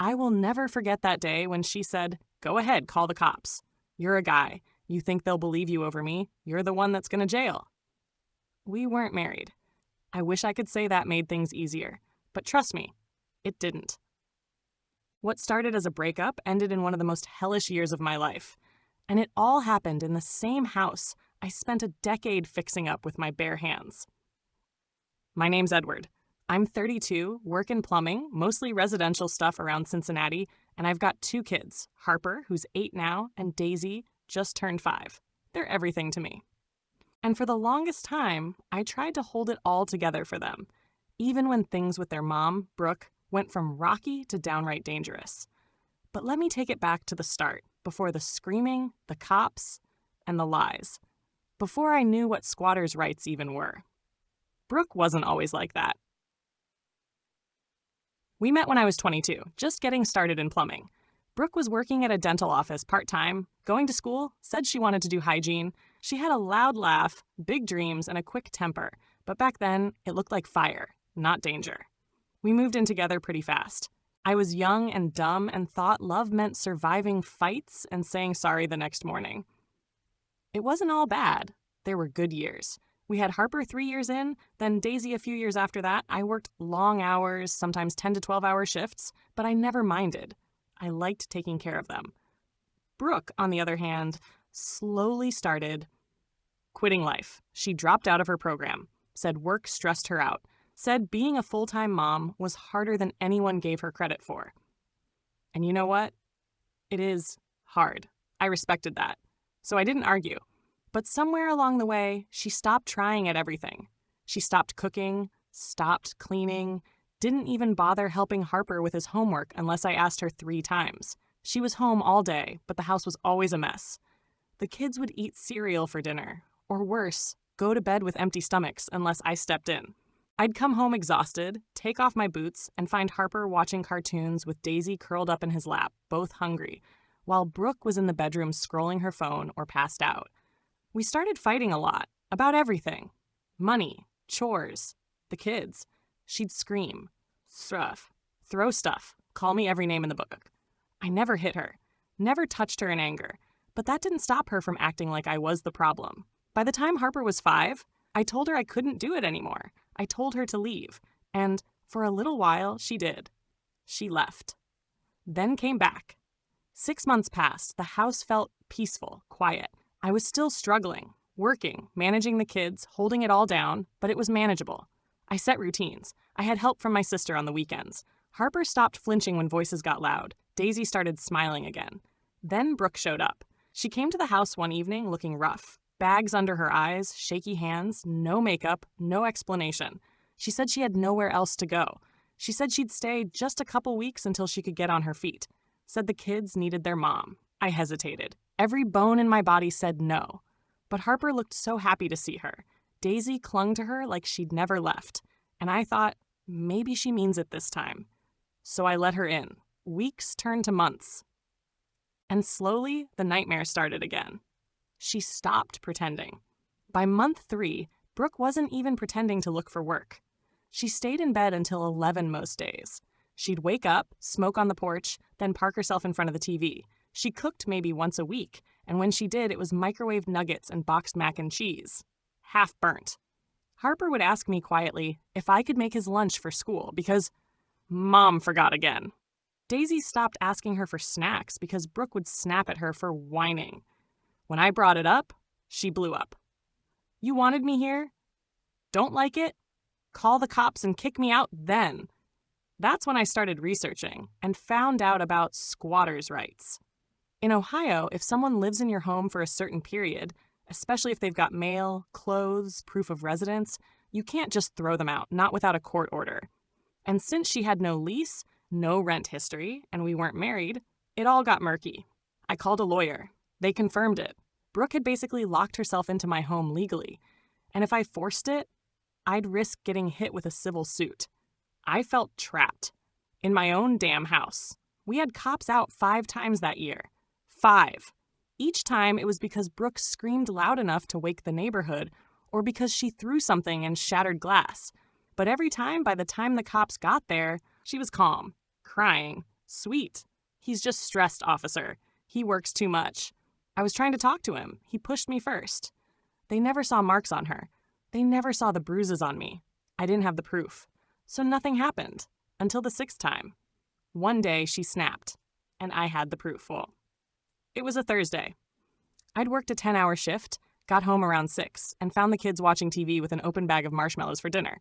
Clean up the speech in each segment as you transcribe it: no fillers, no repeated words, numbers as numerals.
I will never forget that day when she said, "Go ahead, call the cops. You're a guy. You think they'll believe you over me. You're the one that's going to jail." We weren't married. I wish I could say that made things easier, but trust me, it didn't. What started as a breakup ended in one of the most hellish years of my life. And it all happened in the same house I spent a decade fixing up with my bare hands. My name's Edward. I'm 32, work in plumbing, mostly residential stuff around Cincinnati, and I've got 2 kids, Harper, who's 8 now, and Daisy, just turned 5. They're everything to me. And for the longest time, I tried to hold it all together for them, even when things with their mom, Brooke, went from rocky to downright dangerous. But let me take it back to the start, before the screaming, the cops, and the lies. Before I knew what squatters' rights even were. Brooke wasn't always like that. We met when I was 22, just getting started in plumbing. Brooke was working at a dental office part-time, going to school, said she wanted to do hygiene. She had a loud laugh, big dreams, and a quick temper, but back then, it looked like fire, not danger. We moved in together pretty fast. I was young and dumb and thought love meant surviving fights and saying sorry the next morning. It wasn't all bad. There were good years. We had Harper 3 years in, then Daisy a few years after that. I worked long hours, sometimes 10 to 12-hour shifts, but I never minded. I liked taking care of them. Brooke, on the other hand, slowly started quitting life. She dropped out of her program, said work stressed her out, said being a full-time mom was harder than anyone gave her credit for. And you know what? It is hard. I respected that. So I didn't argue. But somewhere along the way, she stopped trying at everything. She stopped cooking, stopped cleaning, didn't even bother helping Harper with his homework unless I asked her 3 times. She was home all day, but the house was always a mess. The kids would eat cereal for dinner, or worse, go to bed with empty stomachs unless I stepped in. I'd come home exhausted, take off my boots, and find Harper watching cartoons with Daisy curled up in his lap, both hungry, while Brooke was in the bedroom scrolling her phone or passed out. We started fighting a lot, about everything. Money, chores, the kids. She'd scream, stuff, throw stuff, call me every name in the book. I never hit her, never touched her in anger, but that didn't stop her from acting like I was the problem. By the time Harper was 5, I told her I couldn't do it anymore. I told her to leave, and for a little while, she did. She left. Then came back. 6 months passed. The house felt peaceful, quiet. I was still struggling, working, managing the kids, holding it all down, but it was manageable. I set routines. I had help from my sister on the weekends. Harper stopped flinching when voices got loud. Daisy started smiling again. Then Brooke showed up. She came to the house one evening looking rough. Bags under her eyes, shaky hands, no makeup, no explanation. She said she had nowhere else to go. She said she'd stay just a couple weeks until she could get on her feet. Said the kids needed their mom. I hesitated. Every bone in my body said no. But Harper looked so happy to see her. Daisy clung to her like she'd never left. And I thought, maybe she means it this time. So I let her in. Weeks turned to months. And slowly, the nightmare started again. She stopped pretending. By month 3, Brooke wasn't even pretending to look for work. She stayed in bed until 11 most days. She'd wake up, smoke on the porch, then park herself in front of the TV. She cooked maybe once a week, and when she did, it was microwaved nuggets and boxed mac and cheese. Half burnt. Harper would ask me quietly if I could make his lunch for school because Mom forgot again. Daisy stopped asking her for snacks because Brooke would snap at her for whining. When I brought it up, she blew up. You wanted me here? Don't like it? Call the cops and kick me out then. That's when I started researching and found out about squatters' rights. In Ohio, if someone lives in your home for a certain period, especially if they've got mail, clothes, proof of residence, you can't just throw them out, not without a court order. And since she had no lease, no rent history, and we weren't married, it all got murky. I called a lawyer. They confirmed it. Brooke had basically locked herself into my home legally, and if I forced it, I'd risk getting hit with a civil suit. I felt trapped. In my own damn house. We had cops out 5 times that year. 5. Each time it was because Brooke screamed loud enough to wake the neighborhood, or because she threw something and shattered glass. But every time, by the time the cops got there, she was calm, crying, Sweet. He's just stressed, officer. He works too much. I was trying to talk to him. He pushed me first. They never saw marks on her. They never saw the bruises on me. I didn't have the proof. So nothing happened. Until the 6th time. One day she snapped, and I had the proof. Well, it was a Thursday. I'd worked a 10-hour shift, got home around 6, and found the kids watching TV with an open bag of marshmallows for dinner.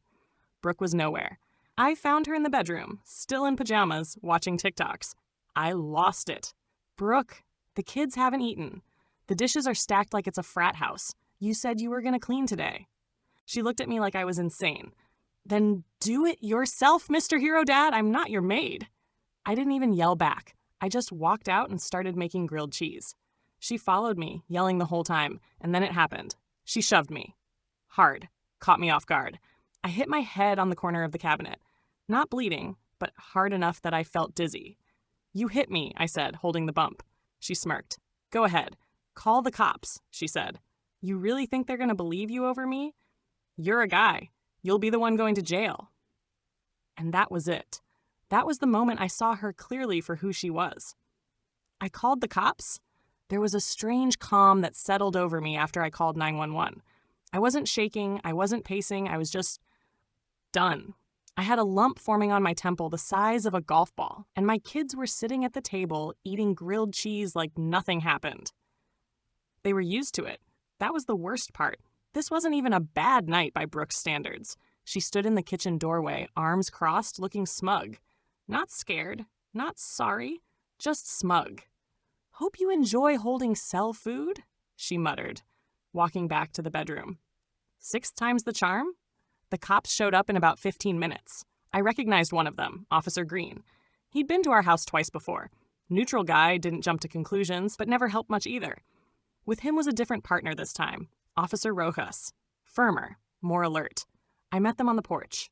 Brooke was nowhere. I found her in the bedroom, still in pajamas, watching TikToks. I lost it. Brooke, the kids haven't eaten. The dishes are stacked like it's a frat house. You said you were going to clean today. She looked at me like I was insane. Then do it yourself, Mr. Hero Dad. I'm not your maid. I didn't even yell back. I just walked out and started making grilled cheese. She followed me, yelling the whole time, and then it happened. She shoved me. Hard. Caught me off guard. I hit my head on the corner of the cabinet. Not bleeding, but hard enough that I felt dizzy. You hit me, I said, holding the bump. She smirked. Go ahead. Call the cops, she said. You really think they're going to believe you over me? You're a guy. You'll be the one going to jail. And that was it. That was the moment I saw her clearly for who she was. I called the cops. There was a strange calm that settled over me after I called 911. I wasn't shaking. I wasn't pacing. I was just done. I had a lump forming on my temple the size of a golf ball, and my kids were sitting at the table eating grilled cheese like nothing happened. They were used to it. That was the worst part. This wasn't even a bad night by Brooke's standards. She stood in the kitchen doorway, arms crossed, looking smug. Not scared, not sorry, just smug. Hope you enjoy holding cell food, she muttered, walking back to the bedroom. 6 times the charm? The cops showed up in about 15 minutes. I recognized one of them, Officer Green. He'd been to our house twice before. Neutral guy, didn't jump to conclusions, but never helped much either. With him was a different partner this time, Officer Rojas. Firmer, more alert. I met them on the porch.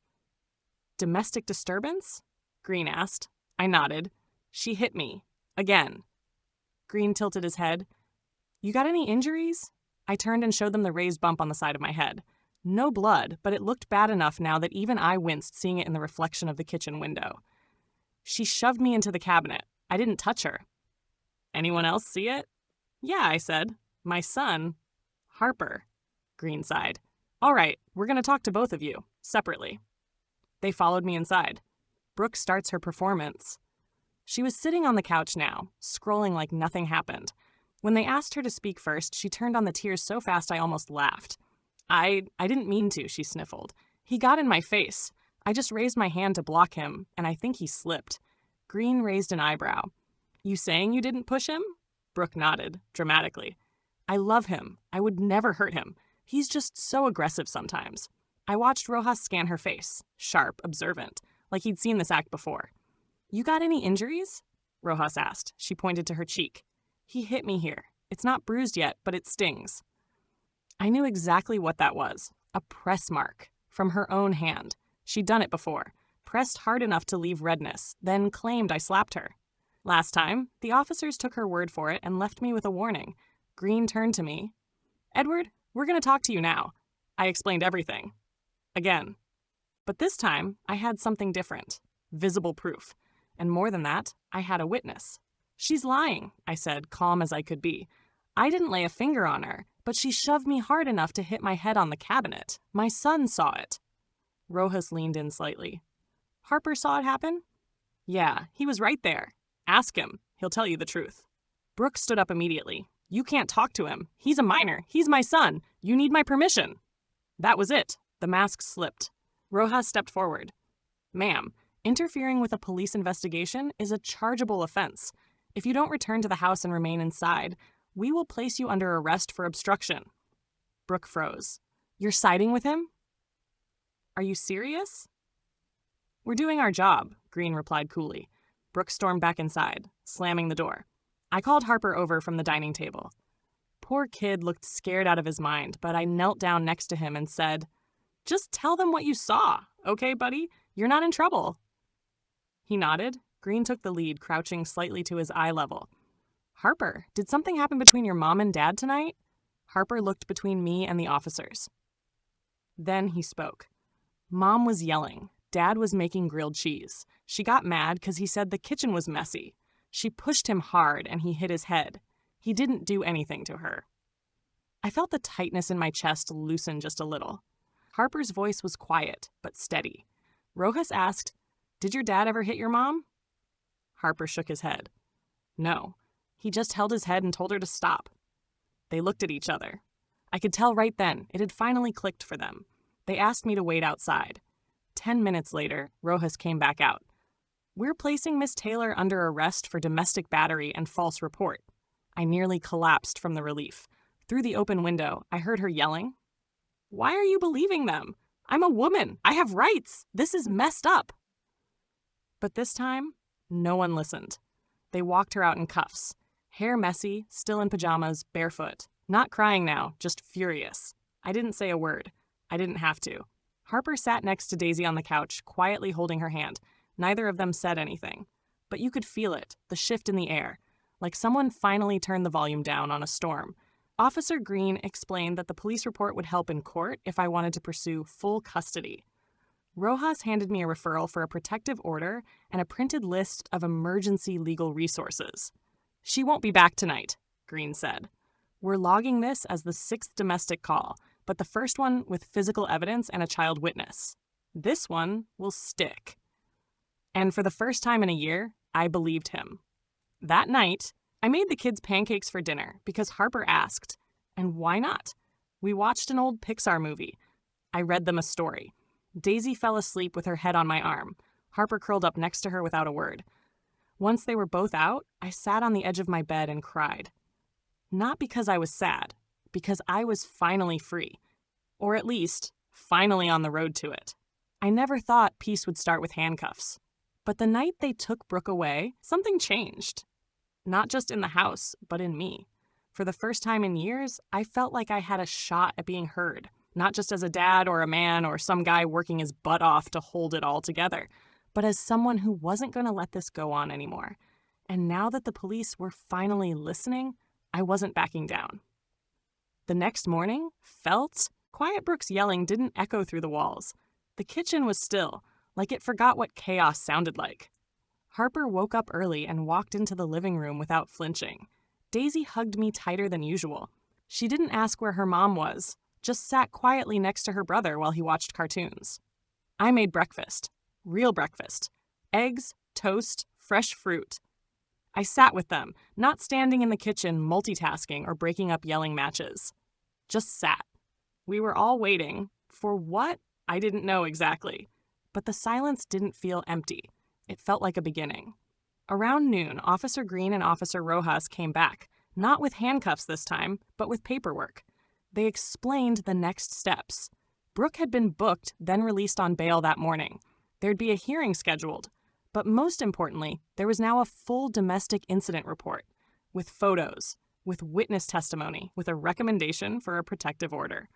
Domestic disturbance? Green asked. I nodded. She hit me. Again. Green tilted his head. You got any injuries? I turned and showed them the raised bump on the side of my head. No blood, but it looked bad enough now that even I winced seeing it in the reflection of the kitchen window. She shoved me into the cabinet. I didn't touch her. Anyone else see it? Yeah, I said. My son. Harper. Green sighed. All right, we're going to talk to both of you, separately. They followed me inside. Brooke starts her performance. She was sitting on the couch now, scrolling like nothing happened. When they asked her to speak first, she turned on the tears so fast I almost laughed. I didn't mean to, she sniffled. He got in my face. I just raised my hand to block him, and I think he slipped. Green raised an eyebrow. You saying you didn't push him? Brooke nodded, dramatically. I love him. I would never hurt him. He's just so aggressive sometimes. I watched Rojas scan her face, sharp, observant, like he'd seen this act before. You got any injuries? Rojas asked. She pointed to her cheek. He hit me here. It's not bruised yet, but it stings. I knew exactly what that was. A press mark. From her own hand. She'd done it before. Pressed hard enough to leave redness, then claimed I slapped her. Last time, the officers took her word for it and left me with a warning. Green turned to me. Edward, we're going to talk to you now. I explained everything. Again. But this time, I had something different. Visible proof. And more than that, I had a witness. She's lying, I said, calm as I could be. I didn't lay a finger on her, but she shoved me hard enough to hit my head on the cabinet. My son saw it. Rojas leaned in slightly. Harper saw it happen? Yeah, he was right there. Ask him. He'll tell you the truth. Brooke stood up immediately. You can't talk to him. He's a minor. He's my son. You need my permission. That was it. The mask slipped. Rojas stepped forward. Ma'am, interfering with a police investigation is a chargeable offense. If you don't return to the house and remain inside, we will place you under arrest for obstruction. Brooke froze. You're siding with him? Are you serious? We're doing our job, Green replied coolly. Brooke stormed back inside, slamming the door. I called Harper over from the dining table. Poor kid looked scared out of his mind, but I knelt down next to him and said, Just tell them what you saw, okay, buddy? You're not in trouble. He nodded. Green took the lead, crouching slightly to his eye level. Harper, did something happen between your mom and dad tonight? Harper looked between me and the officers. Then he spoke. Mom was yelling. Dad was making grilled cheese. She got mad because he said the kitchen was messy. She pushed him hard and he hit his head. He didn't do anything to her. I felt the tightness in my chest loosen just a little. Harper's voice was quiet, but steady. Rojas asked, "Did your dad ever hit your mom?" Harper shook his head. No. He just held his head and told her to stop. They looked at each other. I could tell right then it had finally clicked for them. They asked me to wait outside. 10 minutes later, Rojas came back out. "We're placing Miss Taylor under arrest for domestic battery and false report." I nearly collapsed from the relief. Through the open window, I heard her yelling, "Why are you believing them? I'm a woman. I have rights. This is messed up." But this time, no one listened. They walked her out in cuffs. Hair messy, still in pajamas, barefoot. Not crying now, just furious. I didn't say a word. I didn't have to. Harper sat next to Daisy on the couch, quietly holding her hand. Neither of them said anything. But you could feel it, the shift in the air, like someone finally turned the volume down on a storm. Officer Green explained that the police report would help in court if I wanted to pursue full custody. Rojas handed me a referral for a protective order and a printed list of emergency legal resources. "She won't be back tonight," Green said. "We're logging this as the 6th domestic call, but the first one with physical evidence and a child witness. This one will stick." And for the first time in a year, I believed him. That night, I made the kids pancakes for dinner because Harper asked, and why not? We watched an old Pixar movie. I read them a story. Daisy fell asleep with her head on my arm. Harper curled up next to her without a word. Once they were both out, I sat on the edge of my bed and cried. Not because I was sad, because I was finally free. Or at least, finally on the road to it. I never thought peace would start with handcuffs. But the night they took Brooke away, something changed. Not just in the house, but in me. For the first time in years, I felt like I had a shot at being heard. Not just as a dad or a man or some guy working his butt off to hold it all together, but as someone who wasn't going to let this go on anymore. And now that the police were finally listening, I wasn't backing down. The next morning, quiet Brooke's yelling didn't echo through the walls. The kitchen was still, like it forgot what chaos sounded like. Harper woke up early and walked into the living room without flinching. Daisy hugged me tighter than usual. She didn't ask where her mom was, just sat quietly next to her brother while he watched cartoons. I made breakfast. Real breakfast. Eggs, toast, fresh fruit. I sat with them, not standing in the kitchen multitasking or breaking up yelling matches. Just sat. We were all waiting. For what? I didn't know exactly. But the silence didn't feel empty. It felt like a beginning. Around noon, Officer Green and Officer Rojas came back, not with handcuffs this time, but with paperwork. They explained the next steps. Brooke had been booked, then released on bail that morning. There'd be a hearing scheduled. But most importantly, there was now a full domestic incident report, with photos, with witness testimony, with a recommendation for a protective order.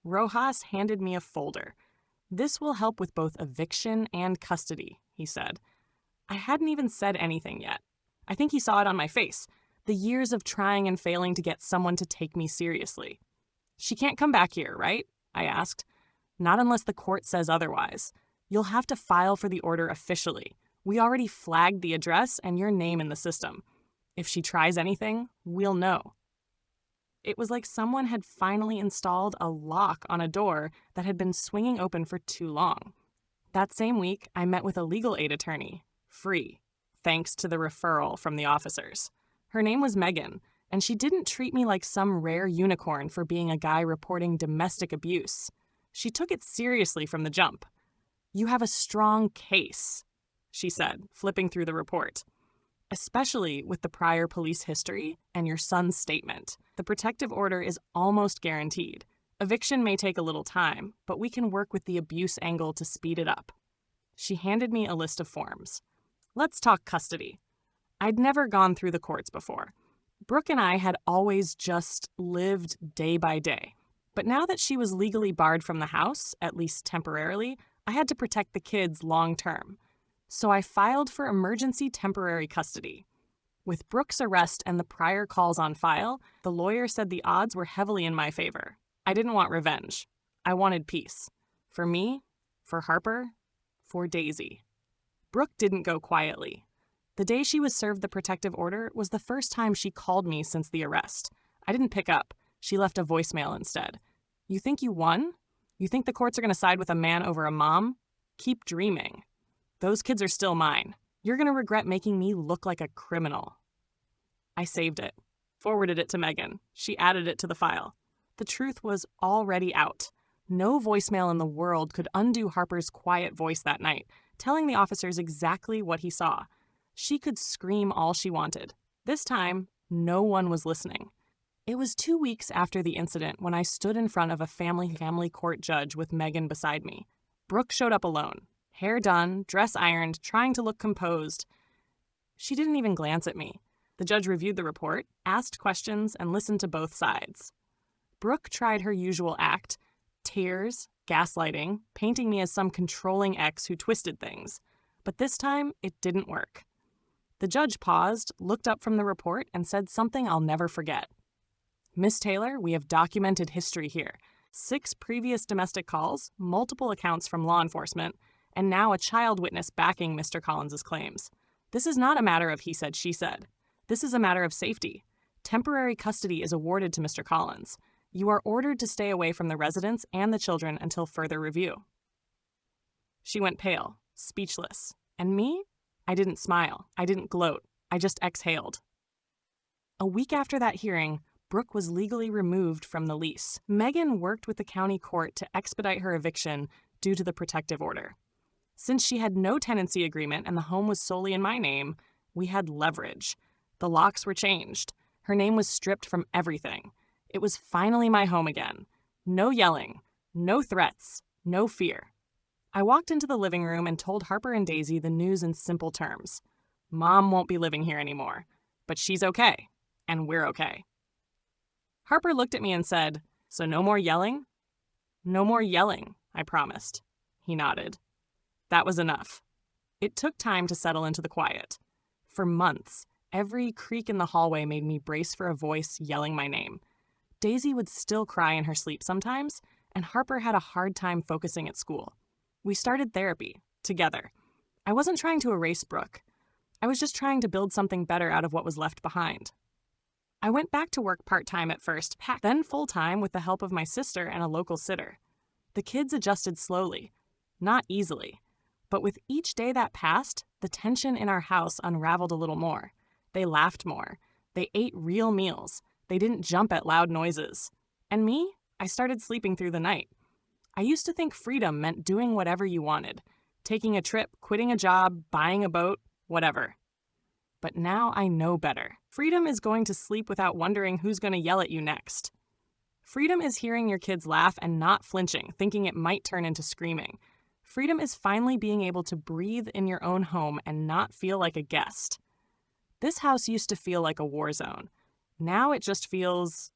Rojas handed me a folder. "This will help with both eviction and custody," he said. I hadn't even said anything yet. I think he saw it on my face, the years of trying and failing to get someone to take me seriously. "She can't come back here, right?" I asked. "Not unless the court says otherwise. You'll have to file for the order officially. We already flagged the address and your name in the system. If she tries anything, we'll know." It was like someone had finally installed a lock on a door that had been swinging open for too long. That same week, I met with a legal aid attorney, free, thanks to the referral from the officers. Her name was Megan, and she didn't treat me like some rare unicorn for being a guy reporting domestic abuse. She took it seriously from the jump. "You have a strong case," she said, flipping through the report. "Especially with the prior police history and your son's statement. The protective order is almost guaranteed. Eviction may take a little time, but we can work with the abuse angle to speed it up." She handed me a list of forms. "Let's talk custody." I'd never gone through the courts before. Brooke and I had always just lived day by day. But now that she was legally barred from the house, at least temporarily, I had to protect the kids long term. So I filed for emergency temporary custody. With Brooke's arrest and the prior calls on file, the lawyer said the odds were heavily in my favor. I didn't want revenge. I wanted peace. For me, for Harper, for Daisy. Brooke didn't go quietly. The day she was served the protective order was the first time she called me since the arrest. I didn't pick up. She left a voicemail instead. You think you won? You think the courts are going to side with a man over a mom? Keep dreaming. Those kids are still mine. You're going to regret making me look like a criminal. I saved it, forwarded it to Megan. She added it to the file. The truth was already out. No voicemail in the world could undo Harper's quiet voice that night, telling the officers exactly what he saw. She could scream all she wanted. This time, no one was listening. It was 2 weeks after the incident when I stood in front of a family court judge with Megan beside me. Brooke showed up alone, hair done, dress ironed, trying to look composed. She didn't even glance at me. The judge reviewed the report, asked questions, and listened to both sides. Brooke tried her usual act, tears, gaslighting, painting me as some controlling ex who twisted things. But this time, it didn't work. The judge paused, looked up from the report, and said something I'll never forget. Miss Taylor, we have documented history here. 6 previous domestic calls, multiple accounts from law enforcement, and now a child witness backing Mr. Collins's claims. This is not a matter of he said, she said. This is a matter of safety. Temporary custody is awarded to Mr. Collins. You are ordered to stay away from the residents and the children until further review. She went pale, speechless. And me? I didn't smile. I didn't gloat. I just exhaled. A week after that hearing, Brooke was legally removed from the lease. Megan worked with the county court to expedite her eviction due to the protective order. Since she had no tenancy agreement and the home was solely in my name, we had leverage. The locks were changed. Her name was stripped from everything. It was finally my home again. No yelling, no threats, no fear. I walked into the living room and told Harper and Daisy the news in simple terms. Mom won't be living here anymore, but she's okay, and we're okay. Harper looked at me and said, "So no more yelling?" "No more yelling," I promised. He nodded. That was enough. It took time to settle into the quiet. For months, every creak in the hallway made me brace for a voice yelling my name. Daisy would still cry in her sleep sometimes, and Harper had a hard time focusing at school. We started therapy, together. I wasn't trying to erase Brooke. I was just trying to build something better out of what was left behind. I went back to work part-time at first, then full-time with the help of my sister and a local sitter. The kids adjusted slowly, not easily. But with each day that passed, the tension in our house unraveled a little more. They laughed more. They ate real meals. They didn't jump at loud noises. And me? I started sleeping through the night. I used to think freedom meant doing whatever you wanted. Taking a trip, quitting a job, buying a boat, whatever. But now I know better. Freedom is going to sleep without wondering who's going to yell at you next. Freedom is hearing your kids laugh and not flinching, thinking it might turn into screaming. Freedom is finally being able to breathe in your own home and not feel like a guest. This house used to feel like a war zone. Now it just feels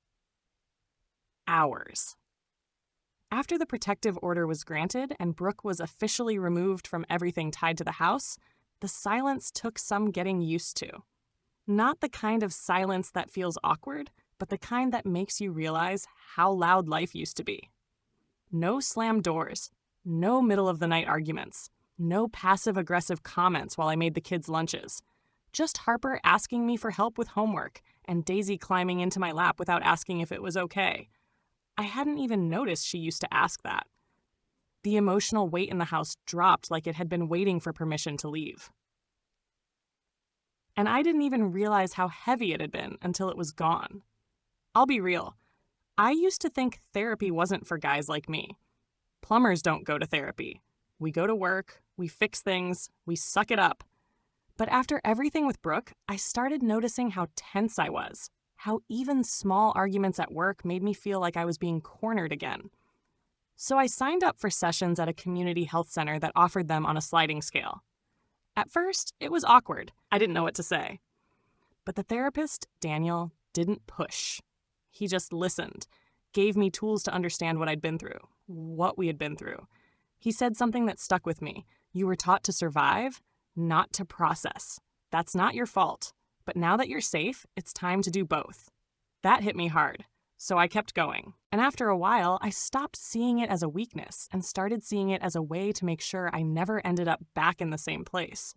ours. After the protective order was granted and Brooke was officially removed from everything tied to the house, the silence took some getting used to. Not the kind of silence that feels awkward, but the kind that makes you realize how loud life used to be. No slammed doors, no middle-of-the-night arguments, no passive-aggressive comments while I made the kids' lunches. Just Harper asking me for help with homework and Daisy climbing into my lap without asking if it was okay. I hadn't even noticed she used to ask that. The emotional weight in the house dropped like it had been waiting for permission to leave. And I didn't even realize how heavy it had been until it was gone. I'll be real. I used to think therapy wasn't for guys like me. Plumbers don't go to therapy. We go to work, we fix things, we suck it up. But after everything with Brooke, I started noticing how tense I was, how even small arguments at work made me feel like I was being cornered again. So I signed up for sessions at a community health center that offered them on a sliding scale. At first, it was awkward. I didn't know what to say. But the therapist, Daniel, didn't push. He just listened, gave me tools to understand what I'd been through, what we had been through. He said something that stuck with me. You were taught to survive, not to process. That's not your fault. But now that you're safe, it's time to do both. That hit me hard. So I kept going. And after a while, I stopped seeing it as a weakness and started seeing it as a way to make sure I never ended up back in the same place.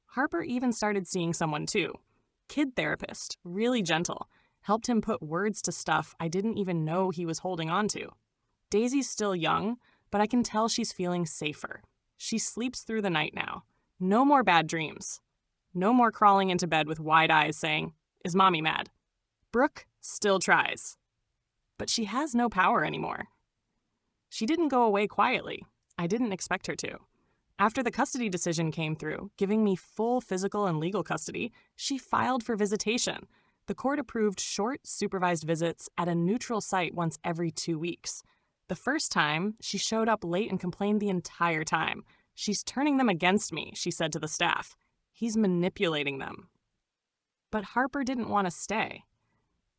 Harper even started seeing someone too. Kid therapist, really gentle, helped him put words to stuff I didn't even know he was holding on to. Daisy's still young, but I can tell she's feeling safer. She sleeps through the night now. No more bad dreams. No more crawling into bed with wide eyes saying, "Is mommy mad?" Brooke still tries. But she has no power anymore. She didn't go away quietly. I didn't expect her to. After the custody decision came through, giving me full physical and legal custody, she filed for visitation. The court approved short, supervised visits at a neutral site once every 2 weeks. The first time, she showed up late and complained the entire time. "She's turning them against me," she said to the staff. "He's manipulating them." But Harper didn't want to stay.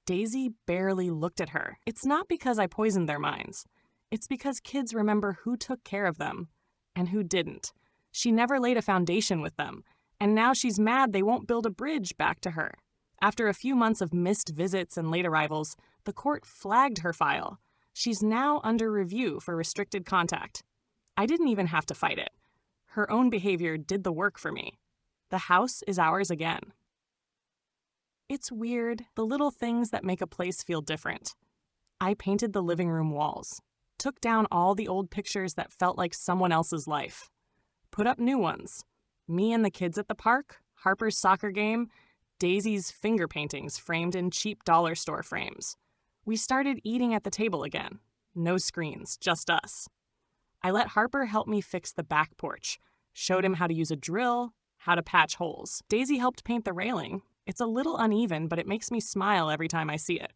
Daisy barely looked at her. It's not because I poisoned their minds. It's because kids remember who took care of them and who didn't. She never laid a foundation with them, and now she's mad they won't build a bridge back to her. After a few months of missed visits and late arrivals, the court flagged her file. She's now under review for restricted contact. I didn't even have to fight it. Her own behavior did the work for me. The house is ours again. It's weird, the little things that make a place feel different. I painted the living room walls, took down all the old pictures that felt like someone else's life, put up new ones. Me and the kids at the park, Harper's soccer game, Daisy's finger paintings framed in cheap dollar store frames. We started eating at the table again. No screens, just us. I let Harper help me fix the back porch, showed him how to use a drill, how to patch holes. Daisy helped paint the railing. It's a little uneven, but it makes me smile every time I see it.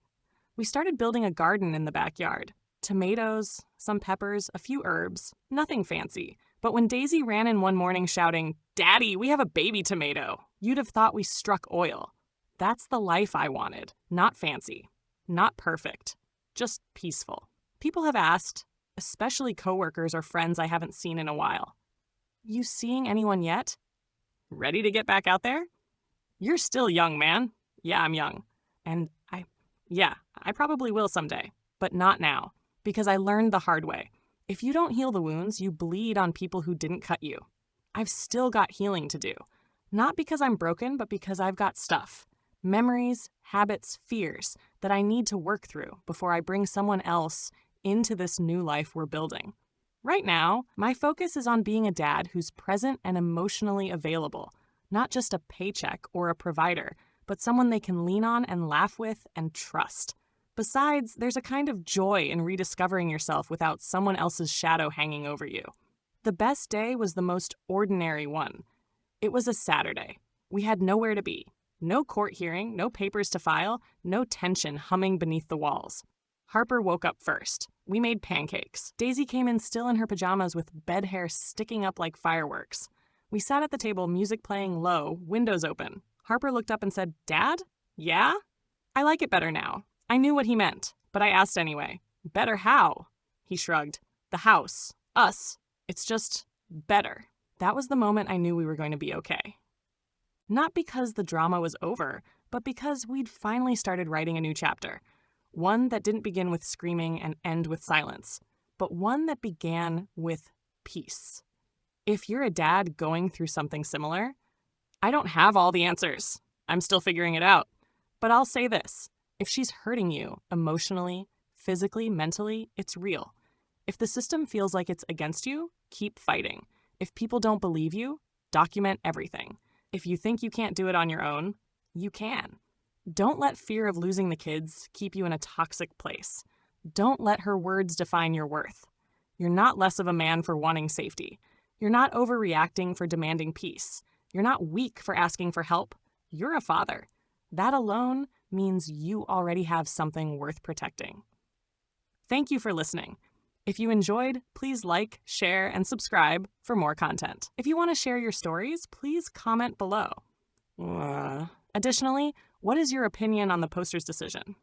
We started building a garden in the backyard. Tomatoes, some peppers, a few herbs, nothing fancy. But when Daisy ran in one morning shouting, "Daddy, we have a baby tomato," you'd have thought we struck oil. That's the life I wanted. Not fancy, not perfect, just peaceful. People have asked, especially coworkers or friends I haven't seen in a while, "You seeing anyone yet? Ready to get back out there?" You're still young, man. Yeah, I'm young. And I probably will someday, but not now, because I learned the hard way. If you don't heal the wounds, you bleed on people who didn't cut you. I've still got healing to do. Not because I'm broken, but because I've got stuff. Memories, habits, fears that I need to work through before I bring someone else into this new life we're building. Right now, my focus is on being a dad who's present and emotionally available. Not just a paycheck or a provider, but someone they can lean on and laugh with and trust. Besides, there's a kind of joy in rediscovering yourself without someone else's shadow hanging over you. The best day was the most ordinary one. It was a Saturday. We had nowhere to be. No court hearing, no papers to file, no tension humming beneath the walls. Harper woke up first. We made pancakes. Daisy came in still in her pajamas with bed hair sticking up like fireworks. We sat at the table, music playing low, windows open. Harper looked up and said, "Dad? Yeah?" I like it better now. I knew what he meant, but I asked anyway. "Better how?" He shrugged. "The house. Us. It's just better." That was the moment I knew we were going to be okay. Not because the drama was over, but because we'd finally started writing a new chapter. One that didn't begin with screaming and end with silence, but one that began with peace. If you're a dad going through something similar, I don't have all the answers. I'm still figuring it out. But I'll say this. If she's hurting you emotionally, physically, mentally, it's real. If the system feels like it's against you, keep fighting. If people don't believe you, document everything. If you think you can't do it on your own, you can. Don't let fear of losing the kids keep you in a toxic place. Don't let her words define your worth. You're not less of a man for wanting safety. You're not overreacting for demanding peace. You're not weak for asking for help. You're a father. That alone means you already have something worth protecting. Thank you for listening. If you enjoyed, please like, share, and subscribe for more content. If you want to share your stories, please comment below. Additionally, what is your opinion on the poster's decision?